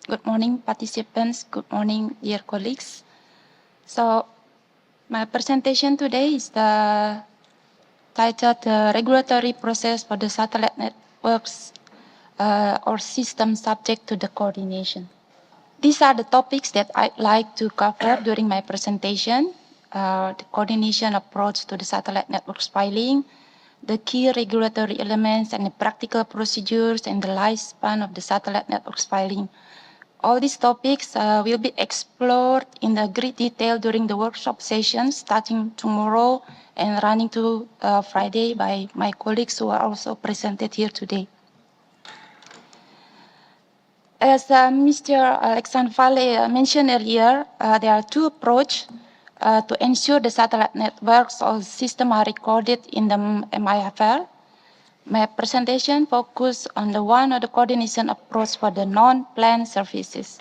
Good morning, participants. Good morning, dear colleagues. So, my presentation today is titled the regulatory process for the satellite networks or system subject to the coordination. These are the topics that I'd like to cover during my presentation. The coordination approach to the satellite networks filing, the key regulatory elements and the practical procedures and the lifespan of the satellite networks filing. All these topics will be explored in great detail during the workshop session starting tomorrow and running to Friday by my colleagues who are also presented here today. As Mr. Alexandre Valle mentioned earlier, there are two approaches to ensure the satellite networks or system are recorded in the MIFR. My presentation focused on the one of the coordination approach for the non-planned services.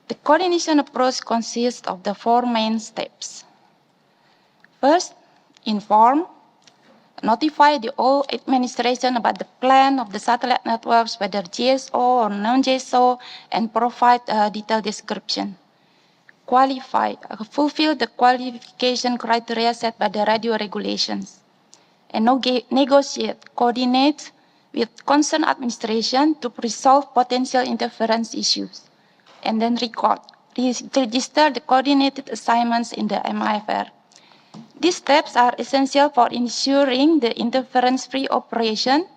The coordination approach consists of the four main steps. First, inform, notify the whole administration about the plan of the satellite networks, whether GSO or non-GSO, and provide a detailed description. Qualify, fulfill the qualification criteria set by the radio regulations. And negotiate, coordinate with concerned administration to resolve potential interference issues. And then register the coordinated assignments in the MIFR. These steps are essential for ensuring the interference-free operation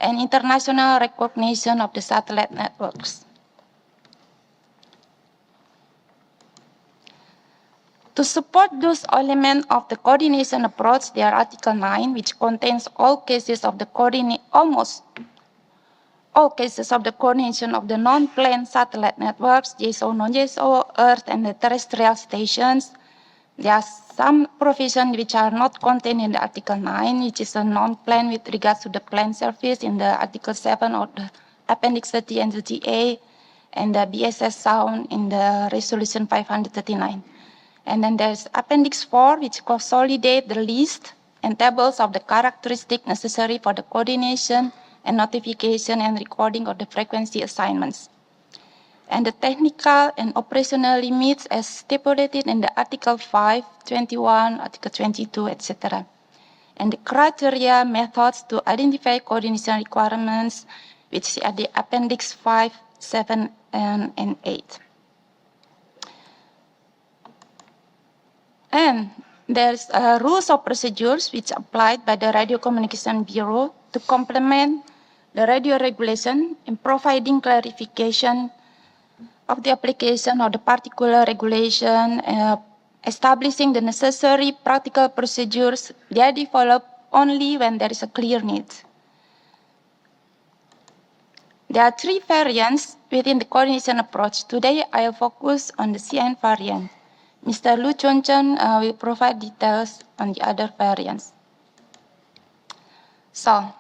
and international recognition of the satellite networks. To support those elements of the coordination approach, there are Article 9, which contains almost all cases of the coordination of the non-planned satellite networks, GSO, non-GSO, Earth, and the terrestrial stations. There are some provisions which are not contained in the Article 9, which is a non-planned with regards to the planned service in the Article 7 of the Appendix 30 and 30A, and the BSS sound in the Resolution 539. And then there's Appendix 4, which consolidates the list and tables of the characteristics necessary for the coordination and notification and recording of the frequency assignments. And the technical and operational limits as stipulated in the Article 5, 21, Article 22, etc. And the criteria, methods to identify coordination requirements, which are the Appendix 5, 7, and 8. And there's rules of procedures which applied by the Radiocommunication Bureau to complement the radio regulation in providing clarification of the application of the particular regulation, establishing the necessary practical procedures. They are developed only when there is a clear need. There are three variants within the coordination approach. Today, I will focus on the CN variant. Mr. Lu Chonchen will provide details on the other variants. So,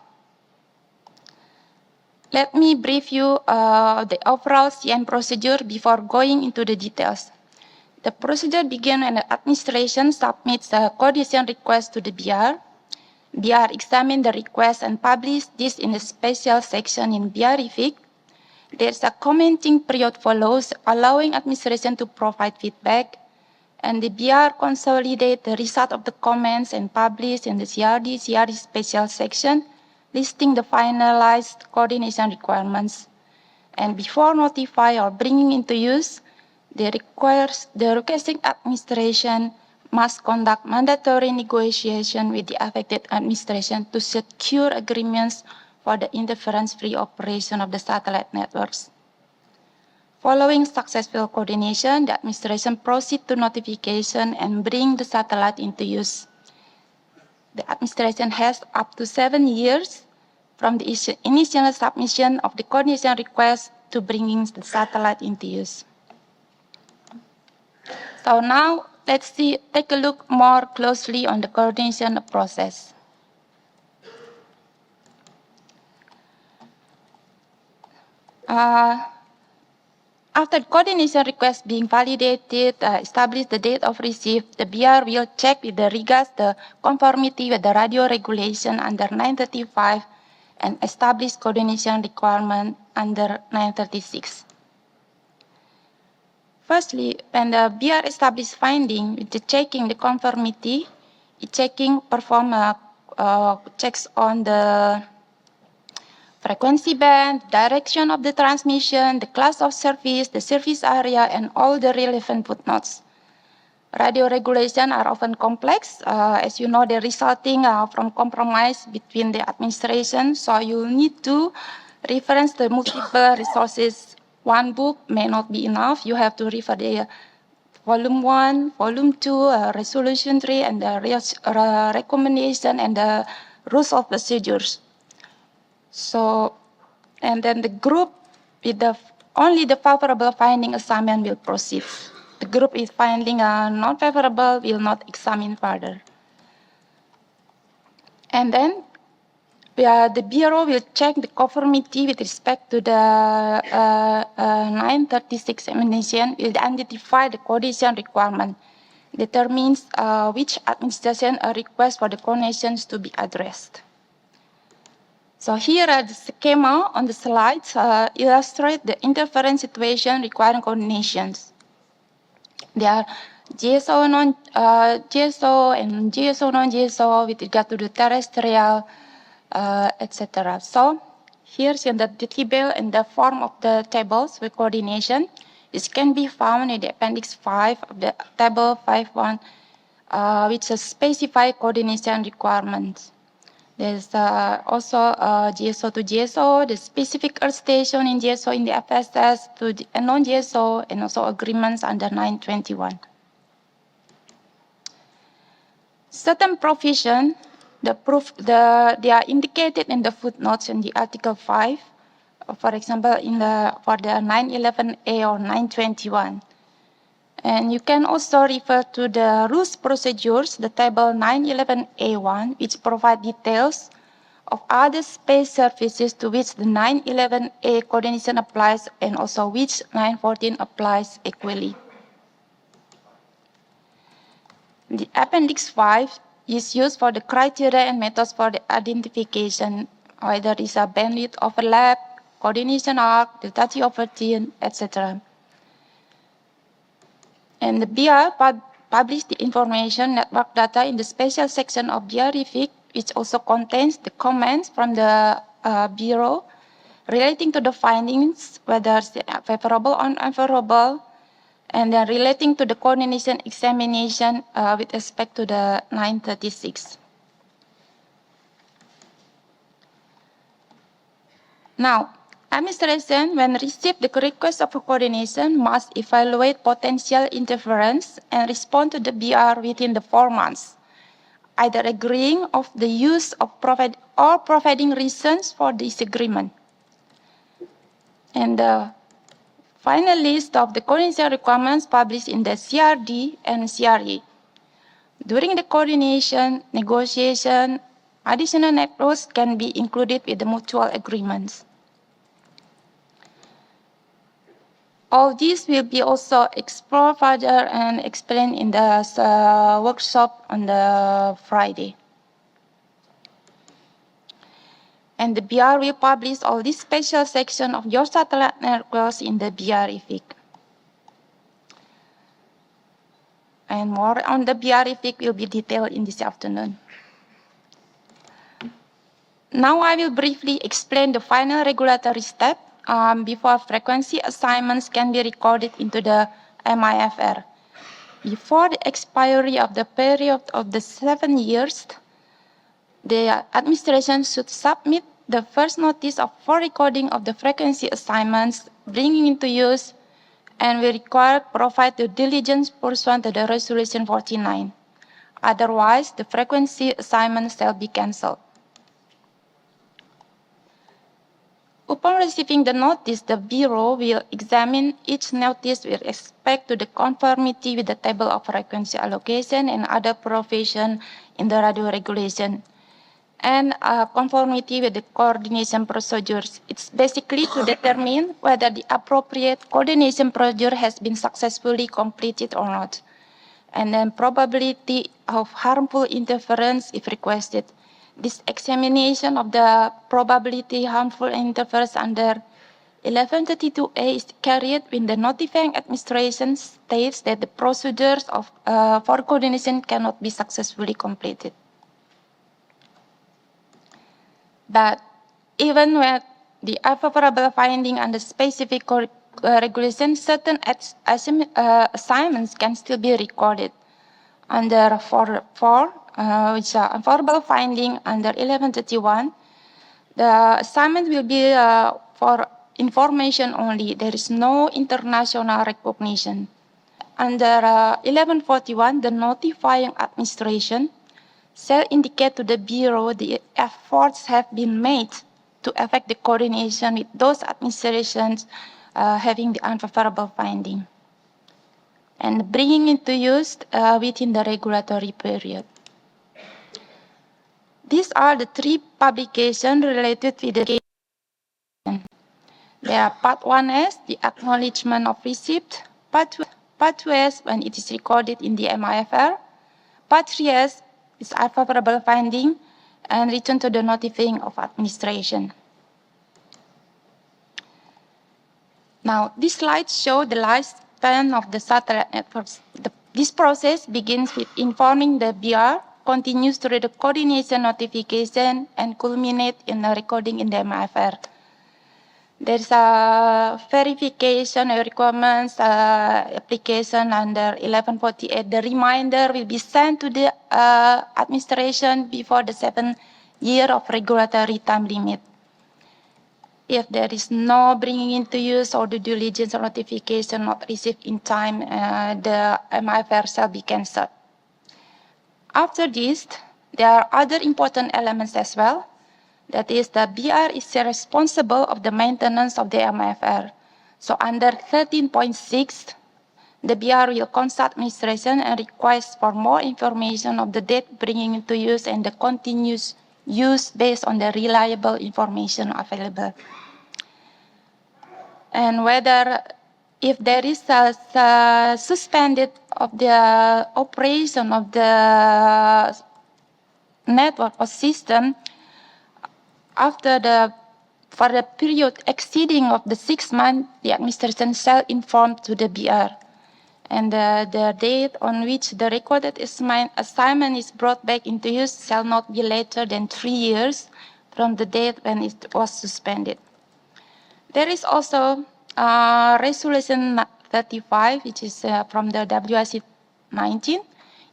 let me brief you the overall CN procedure before going into the details. The procedure begins when the administration submits a coordination request to the BR. BR examines the request and publishes this in a special section in BR-IFIC. There's a commenting period follows, allowing administration to provide feedback. And the BR consolidates the result of the comments and publish in the CRD special section, listing the finalized coordination requirements. And before notify or bringing into use, the requesting administration must conduct mandatory negotiation with the affected administration to secure agreements for the interference-free operation of the satellite networks. Following successful coordination, the administration proceeds to notification and bring the satellite into use. The administration has up to 7 years from the initial submission of the coordination request to bringing the satellite into use. So now let's take a look more closely on the coordination process. After the coordination request being validated, establish the date of receipt, the BR will check with regards the conformity with the radio regulation under 935 and establish coordination requirement under 936. Firstly, when the BR establishes finding, with checking the conformity, perform checks on the frequency band, direction of the transmission, the class of service, the service area, and all the relevant footnotes. Radio regulation are often complex. As you know, they're resulting from compromise between the administration. So you need to reference the multiple resources. One book may not be enough. You have to refer the volume 1, volume 2, resolution 3, and the recommendation and the rules of procedures. So, and then the group with only the favorable finding assignment will proceed. The group is finding not favorable will not examine further. And then the Bureau will check the conformity with respect to the 936 examination, will identify the coordination requirement, determines which administration a request for the coordinations to be addressed. So here are the schema on the slides illustrate the interference situation requiring coordinations. There are GSO, GSO and GSO, non-GSO with regard to the terrestrial, etc. So here's in the table in the form of the tables with coordination. This can be found in the appendix 5 of the table 5.1, which specify coordination requirements. There's also GSO to GSO, the specific earth station in GSO in the FSS to the non-GSO, and also agreements under 921. Certain provision, they are indicated in the footnotes in the Article 5, for example, for the 911A or 921. And you can also refer to the rules procedures, the table 911A1, which provide details of other space services to which the 911A coordination applies and also which 914 applies equally. The Appendix 5 is used for the criteria and methods for the identification, whether it's a bandwidth overlap, coordination arc, delta over T, etc. And the BR published the information network data in the special section of BR-IFIC, which also contains the comments from the Bureau relating to the findings, whether favorable or unfavorable, and then relating to the coordination examination with respect to the 936. Now, administration, when received the request of coordination, must evaluate potential interference and respond to the BR within the 4 months, either agreeing of the use of providing reasons for disagreement. And the final list of the coordination requirements published in the CRD and CRE. During the coordination, negotiation, additional networks can be included with the mutual agreements. All these will be also explored further and explained in the workshop on the Friday. And the BR will publish all these special section of your satellite networks in the BR-IFIC. And more on the BR-IFIC will be detailed in this afternoon. Now I will briefly explain the final regulatory step before frequency assignments can be recorded into the MIFR. Before the expiry of the period of the 7 years, the administration should submit the first notice for recording of the frequency assignments bringing into use and will require provide due diligence pursuant to the Resolution 49. Otherwise, the frequency assignment shall be cancelled. Upon receiving the notice, the Bureau will examine each notice with respect to the conformity with the table of frequency allocation and other provision in the radio regulation, and conformity with the coordination procedures. It's basically to determine whether the appropriate coordination procedure has been successfully completed or not, and then probability of harmful interference if requested. This examination of the probability harmful interference under 1132A is carried when the notifying administration states that the procedures for coordination cannot be successfully completed. But even when the unfavorable finding under specific regulation, certain assignments can still be recorded. Under 4, which is unfavorable finding under 1131, the assignment will be for information only. There is no international recognition. Under 1141, the notifying administration shall indicate to the Bureau the efforts have been made to effect the coordination with those administrations having the unfavorable finding and bringing into use within the regulatory period. These are the 3 publications related with the case. They are Part 1S, the acknowledgement of receipt, Part 2S, when it is recorded in the MIFR, Part 3S is unfavorable finding and return to the notifying of administration. Now, these slides show the lifespan of the satellite networks. This process begins with informing the BR, continues through the coordination notification, and culminate in the recording in the MIFR. There's a verification requirements application under 1148. The reminder will be sent to the administration before the 7th year of regulatory time limit. If there is no bringing into use or due diligence or notification not received in time, the MIFR shall be cancelled. After this, there are other important elements as well. That is, the BR is responsible of the maintenance of the MIFR. So under 13.6, the BR will consult administration and request for more information of the date bringing into use and the continuous use based on the reliable information available. And whether if there is a suspended of the operation of the network or system for the period exceeding of the 6 months, the administration shall inform to the BR. And the date on which the recorded assignment is brought back into use shall not be later than 3 years from the date when it was suspended. There is also Resolution 35, which is from the WIC 19.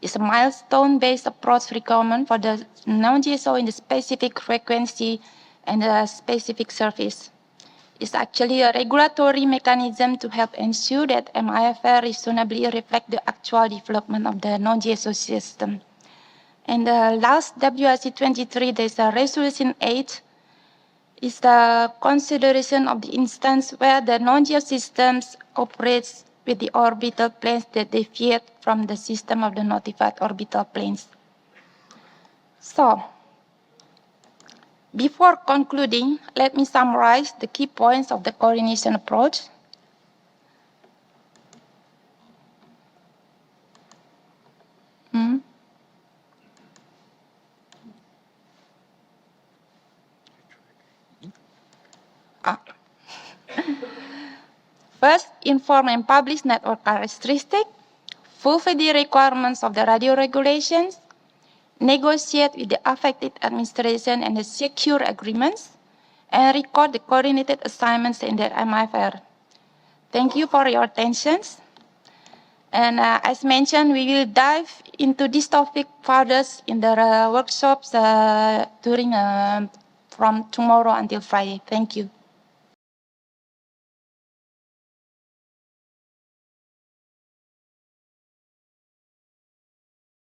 It's a milestone-based approach requirement for the non-GSO in the specific frequency and the specific service. It's actually a regulatory mechanism to help ensure that MIFR reasonably reflect the actual development of the non-GSO system. And the last WIC 23, there's a Resolution 8, is the consideration of the instance where the non-GEO systems operates with the orbital planes that deviate from the system of the notified orbital planes. So, before concluding, let me summarize the key points of the coordination approach. First, inform and publish network characteristics, fulfill the requirements of the radio regulations, negotiate with the affected administration and the secure agreements, and record the coordinated assignments in the MIFR. Thank you for your attention. And as mentioned, we will dive into this topic further in the workshops from tomorrow until Friday. Thank you.